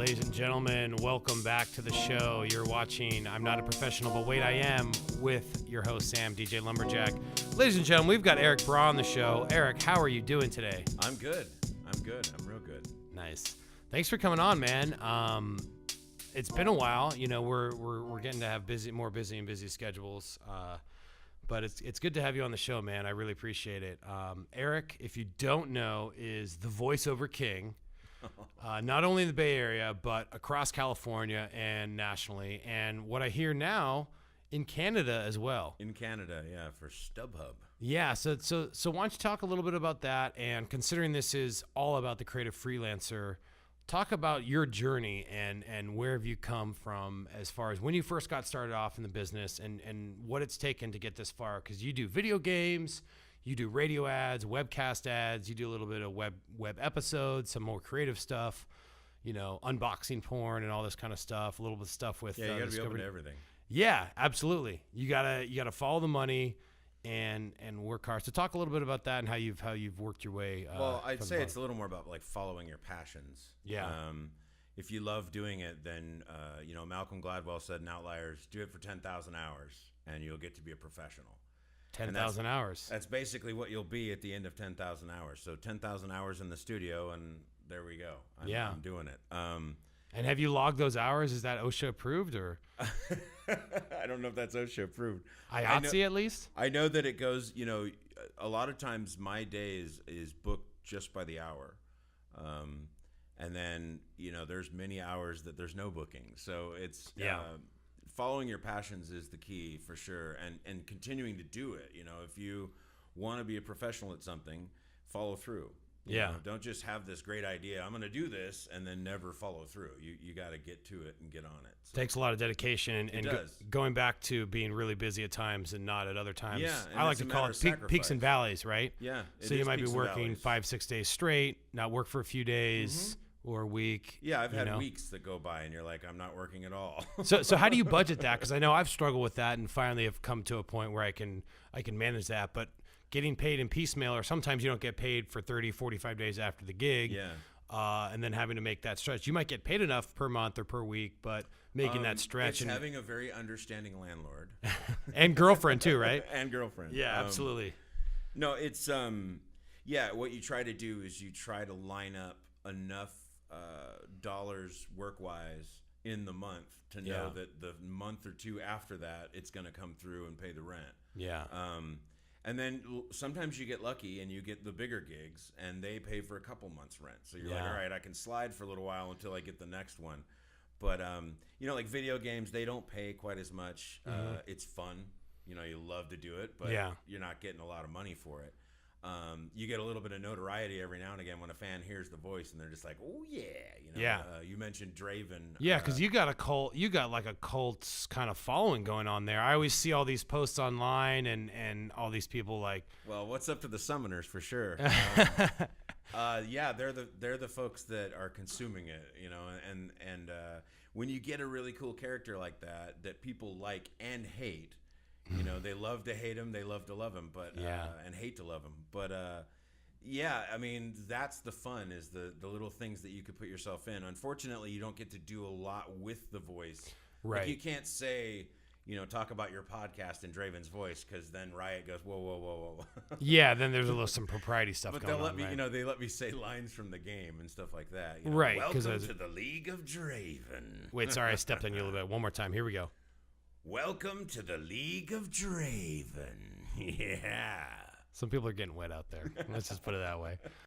Ladies and gentlemen, welcome back to the show. You're watching I'm Not a Professional, but Wait, I Am, with your host, Sam, DJ Lumberjack. Ladies and gentlemen, we've got Erik Braa on the show. Erik, how are you doing today? I'm good. I'm real good. Nice. Thanks for coming on, man. It's been a while. You know, we're getting to have more busy schedules. But it's good to have you on the show, man. I really appreciate it. Erik, if you don't know, is the VoiceOver King. Not only in the Bay Area, but across California and nationally. And what I hear now, in Canada as well. In Canada, yeah, for StubHub. Yeah, so why don't you talk a little bit about that? And considering this is all about the creative freelancer, talk about your journey and where have you come from as far as when you first got started off in the business and what it's taken to get this far. Because you do video games, you do radio ads, webcast ads, you do a little bit of web episodes, some more creative stuff, you know, unboxing porn and all this kind of stuff, a little bit of stuff with you gotta be open to everything. Yeah, absolutely. You gotta follow the money and work hard. So talk a little bit about that and how you've worked your way. Well, I'd say it's a little more about like following your passions. Yeah. If you love doing it, then Malcolm Gladwell said in Outliers, do it for 10,000 hours and you'll get to be a professional. 10,000 hours. That's basically what you'll be at the end of 10,000 hours. So 10,000 hours in the studio, and there we go. I'm doing it. And have you logged those hours? Is that OSHA approved or? I don't know if that's OSHA approved. IATSE at least? I know that it goes, a lot of times my day is booked just by the hour. And then, there's many hours that there's no booking. So it's, following your passions is the key for sure. And continuing to do it. If you want to be a professional at something, follow through. You know, don't just have this great idea, I'm going to do this, and then never follow through. You got to get to it and get on it. So takes a lot of dedication and going back to being really busy at times and not at other times. Yeah, I like to call it peaks and valleys, right? Yeah. So you might be working 5-6 days straight, not work for a few days or a week. Yeah, I've had weeks that go by and you're like, I'm not working at all. So how do you budget that? Because I know I've struggled with that and finally have come to a point where I can manage that. But getting paid in piecemeal, or sometimes you don't get paid for 30, 45 days after the gig. Yeah. And then having to make that stretch. You might get paid enough per month or per week, but making that stretch. It's having a very understanding landlord. And girlfriend too, right? And girlfriend. Yeah, absolutely. No, it's, what you try to do is you try to line up enough dollars work-wise in the month to know that the month or two after that, it's going to come through and pay the rent. Yeah. And then sometimes you get lucky and you get the bigger gigs and they pay for a couple months rent. So you're like, all right, I can slide for a little while until I get the next one. But, like video games, they don't pay quite as much. It's fun. You love to do it, but you're not getting a lot of money for it. You get a little bit of notoriety every now and again when a fan hears the voice and they're just like, oh yeah. You mentioned Draven. Yeah. Cause you got like a cult kind of following going on there. I always see all these posts online and all these people like, well, what's up to the summoners for sure. They're the folks that are consuming it, and when you get a really cool character like that people like and hate, they love to hate him, they love to love him, but and hate to love him. But I mean, that's the fun, is the little things that you could put yourself in. Unfortunately, you don't get to do a lot with the voice. Right. Like you can't say, talk about your podcast in Draven's voice, because then Riot goes, whoa. Yeah, then there's some propriety stuff but going on. But they'll let me, right? They let me say lines from the game and stuff like that. Right. Welcome to the League of Draven. Wait, sorry, I stepped on you a little bit. One more time. Here we go. Welcome to the League of Draven. Yeah. Some people are getting wet out there. Let's just put it that way.